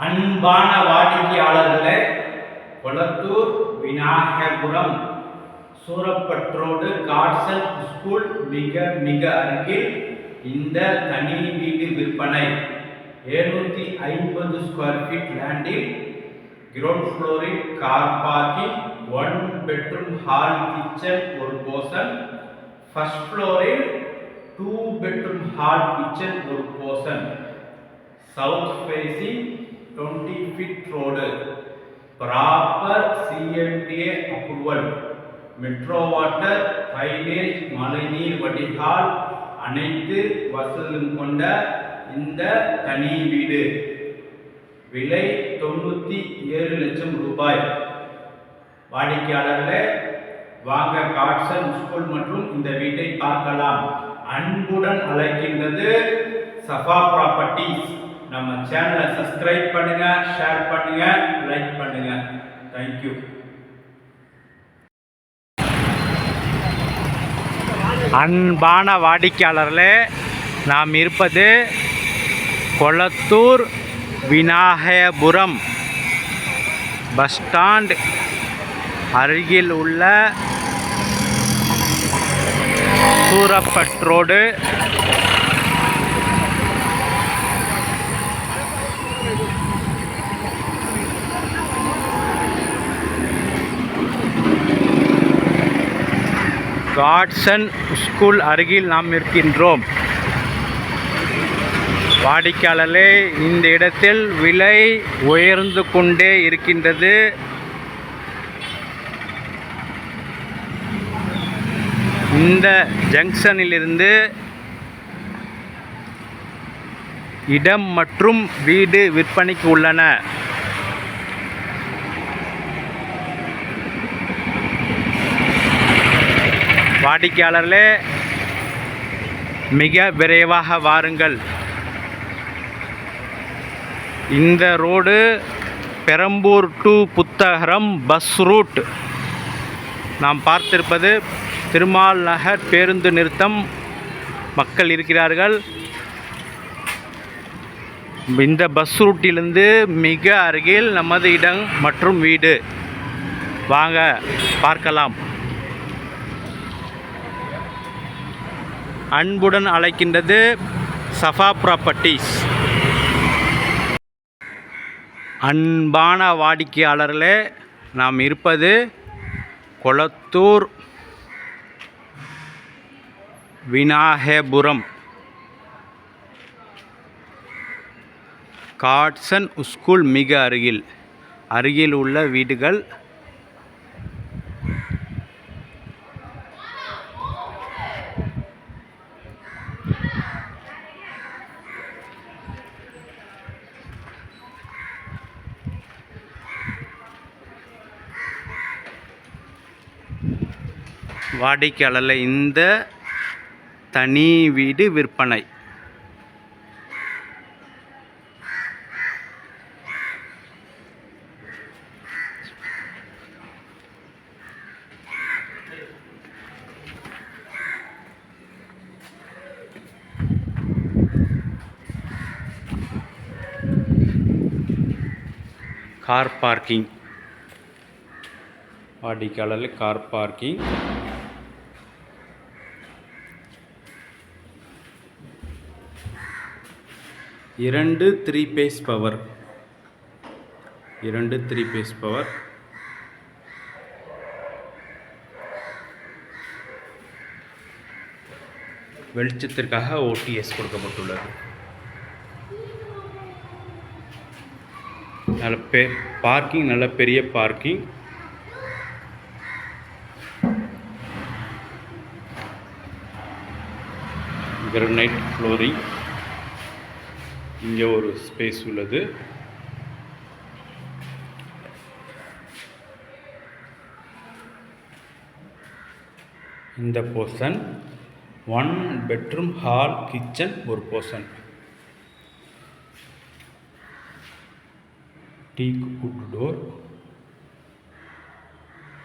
அன்பான வாடிக்கையாளர்களே, கொளத்தூர் விநாயகபுரம் சூரப்பற்றோடு காட்சன் ஸ்கூல் மிக மிக அருகில் இந்த தனி வீடு விற்பனை 750 ஸ்கொயர் ஃபீட் லேண்டில் கிரவுண்ட் ஃப்ளோரில் car parking, 1 bedroom hall kitchen ஒரு போர்ஷன், ஃபர்ஸ்ட் ஃப்ளோரில் 2 பெட்ரூம் ஹால் கிச்சன் ஒரு portion, south facing 20 feet road, proper CMDA approval, metro water, drainage, மழைநீர் வடிகால் அனைத்து வசதிகளும் கொண்ட இந்த தனி வீடு விலை 97 லட்சம் ரூபாய். வாடிக்கையாளர்களே, வாங்க காட்சன் ஸ்கூல் மற்றும் இந்த வீட்டை பார்க்கலாம். அன்புடன் அழைக்கின்றது சஃபா ப்ராப்பர்ட்டிஸ். நம்ம சேனலை சப்ஸ்கிரைப் பண்ணுங்க, ஷேர் பண்ணுங்க, லைக் பண்ணுங்க. தேங்க்யூ. அன்பான வாடிக்கையாளர்களே, நாம் இருப்பது கொளத்தூர் விநாயகபுரம் பஸ் ஸ்டாண்ட் அருகில் உள்ள சூரப்பற்றோடு காட்சன் ஸ்கூல் அருகில் நாம் இருக்கின்றோம். வாடிக்கையாளர்களே, இந்த இடத்தில் விலை உயர்ந்து கொண்டே இருக்கின்றது. இந்த ஜங்ஷனிலிருந்து இடம் மற்றும் வீடு விற்பனைக்கு உள்ளன. வாடிக்கையாளர்களே, மிக விரைவாக வாருங்கள். இந்த road Perambur to Puthagaram bus route. நாம் பார்த்திருப்பது திருமால் நகர் பேருந்து நிறுத்தம். மக்கள் இருக்கிறார்கள். இந்த பஸ் ரூட்டிலிருந்து மிக அருகில் நமது இடம் மற்றும் வீடு. வாங்க பார்க்கலாம். அன்புடன் அழைக்கின்றது சஃபா ப்ராப்பர்ட்டிஸ். அன்பான வாடிக்கையாளர்களே, நாம் இருப்பது கொளத்தூர் விநாயகபுரம் காட்சன் ஸ்கூல் மிக அருகில் உள்ள வீடுகள். வாடிக்கையாளர் இந்த தனி வீடு விற்பனை. Car parking. வாடிக்கையாளர் கார் பார்க்கிங். இரண்டு 3 phase பவர். வெளிச்சத்திற்காக OTS கொடுக்கப்பட்டுள்ளது. பார்க்கிங் நல்ல பெரிய பார்க்கிங். Granite flooring. இங்கே ஒரு ஸ்பேஸ் உள்ளது. இந்த போர்ஷன் 1 பெட்ரூம் ஹால் கிச்சன் ஒரு போர்ஷன். டீக் would door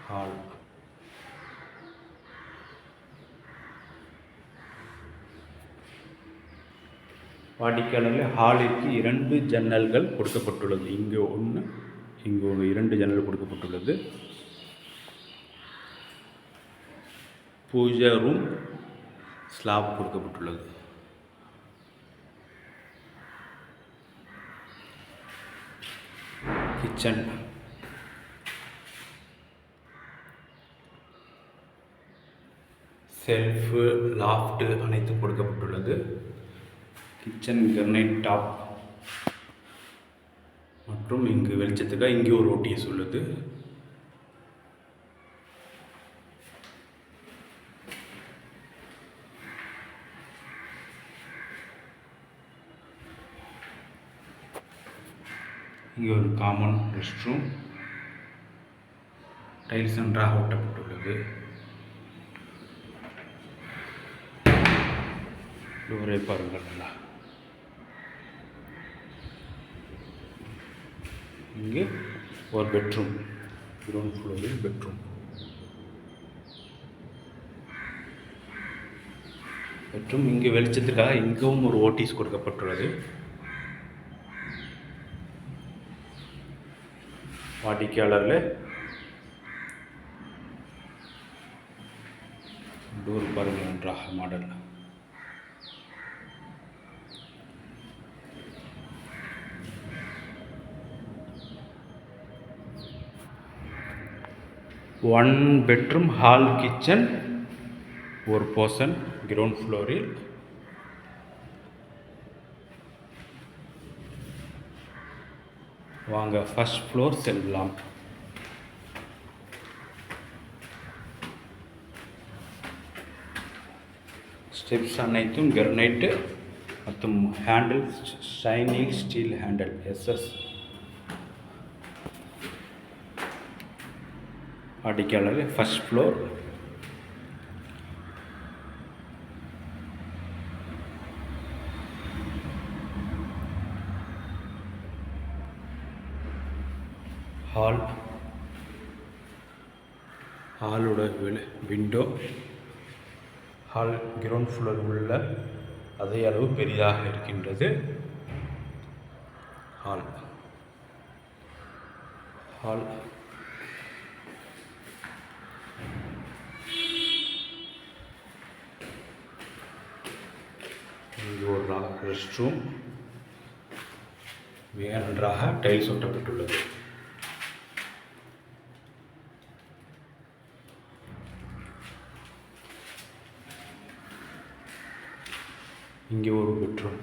hall. வாடிக்கையாளர்கள் ஹாலிற்கு 2 ஜன்னல்கள் கொடுக்கப்பட்டுள்ளது. இங்கே ஒன்று, இங்கே ஒரு 2 ஜன்னல் கொடுக்கப்பட்டுள்ளது. பூஜை ரூம் ஸ்லாப் கொடுக்கப்பட்டுள்ளது. கிச்சன், செல்ஃபு, லாஃப்ட்டு அனைத்தும் கொடுக்கப்பட்டுள்ளது. கிச்சன் கிரனைட் டாப் மற்றும் இங்கு வெளிச்சத்துக்காக இங்கே ஒரு ஓடிஎஸ் உள்ளது. இங்கே ஒரு காமன் ரெஸ்ட் ரூம், டைல்ஸ் நன்றாக ஒட்டப்பட்டுள்ளது. டோரை பாருங்கள் நல்லா. இங்கே ஒரு பெட்ரூம், கிரவுண்ட் ஃப்ளோரில் பெட்ரூம். இங்கே வெளிச்சத்துக்காக இங்கவும் ஒரு ஓடிஎஸ் கொடுக்கப்பட்டுள்ளது. வாடிக்கையாளர்கள் டோர் பாருங்கள் நன்றாக model. One bedroom, hall, kitchen, ஒரு போர்ஷன் கிரவுண்ட் ஃப்ளோரில். வாங்க ஃபர்ஸ்ட் ஃப்ளோர் செல்லலாம். ஸ்டெப்ஸ் அனைத்தும் கிரனைட்டு மற்றும் handle shining steel handle SS. வாடிக்கையாளர் ஃபர்ஸ்ட் ஃப்ளோர். ஹால், ஹாலோட விண்டோ, ஹால் கிரவுண்ட் ஃப்ளோர் உள்ள அதே அளவு பெரிதாக இருக்கின்றது. ஹால் ஹால் இங்கே ஒரு ரெஸ்ட் ரூம், மிக நன்றாக டைல்ஸ் ஒட்டப்பட்டுள்ளது. இங்கே ஒரு பெட்ரூம்,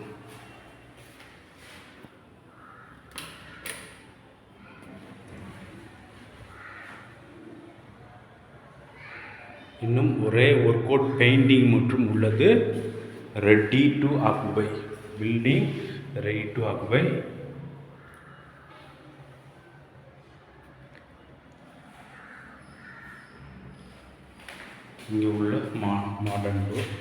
இன்னும் ஒரே ஒரு கோட் பெயிண்டிங் மற்றும் உள்ளது. Ready to occupy, building ready to occupy. இங்கே உள்ள மாடர்ன் டோர்.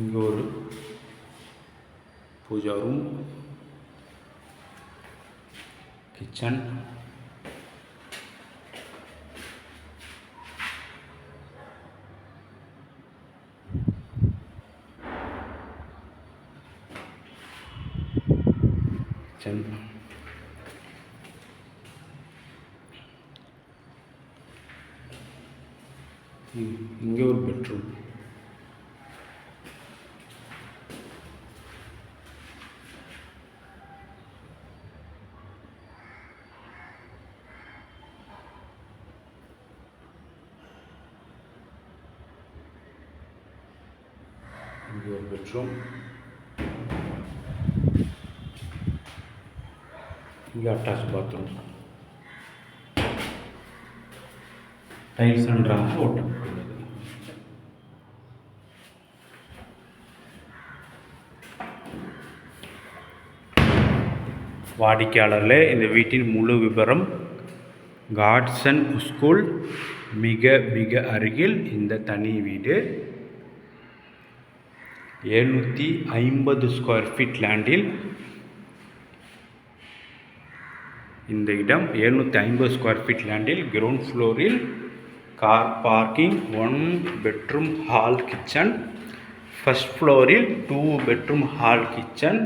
இங்கே ஒரு பூஜா ரூம், கிச்சன், இங்கே ஒரு பெட்ரூம். இங்கே ஒரு பெட்ரூம். இங்கே அட்டாச் பாத்ரூம். டைல்ஸ் நன்றாக ஒட்டப்பட்டுள்ளது. வாடிக்கையாளர்களே, இந்த வீட்டின் முழு விவரம் காட்சன் ஸ்கூல் மிக மிக அருகில் இந்த தனி வீடு 750 ஸ்கொயர் ஃபீட் லேண்டில் இந்த இடம் 750 ஸ்கொயர் ஃபீட் லேண்டில் கிரவுண்ட் ஃப்ளோரில் car parking, 1 bedroom hall kitchen, first ஃப்ளோரில் 2 bedroom hall kitchen,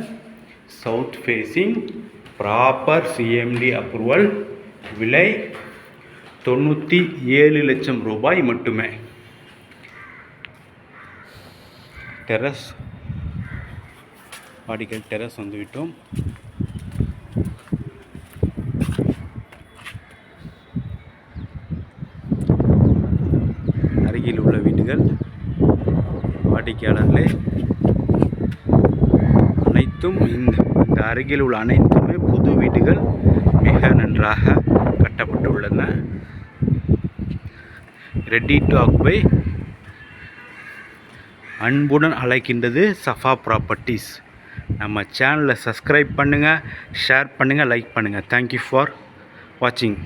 south facing, proper CMD approval. விலை 97 லட்சம் ரூபாய் மட்டுமே. டெரஸ் வாடிக்கல் டெரஸ் வந்துவிட்டோம். அருகில் உள்ள வீடுகள் வாடிக்கையாளர்களே அனைத்தும் இந்த அருகில் உள்ள அனைத்துமே புது வீடுகள் மிக நன்றாக கட்டப்பட்டுள்ளன. Ready to occupy. அன்புடன் அழைக்கின்றது சஃபா ப்ராப்பர்ட்டிஸ். நம்ம சேனலை சப்ஸ்கிரைப் பண்ணுங்கள், ஷேர் பண்ணுங்கள், லைக் பண்ணுங்கள். தேங்க்யூ ஃபார் வாட்சிங்.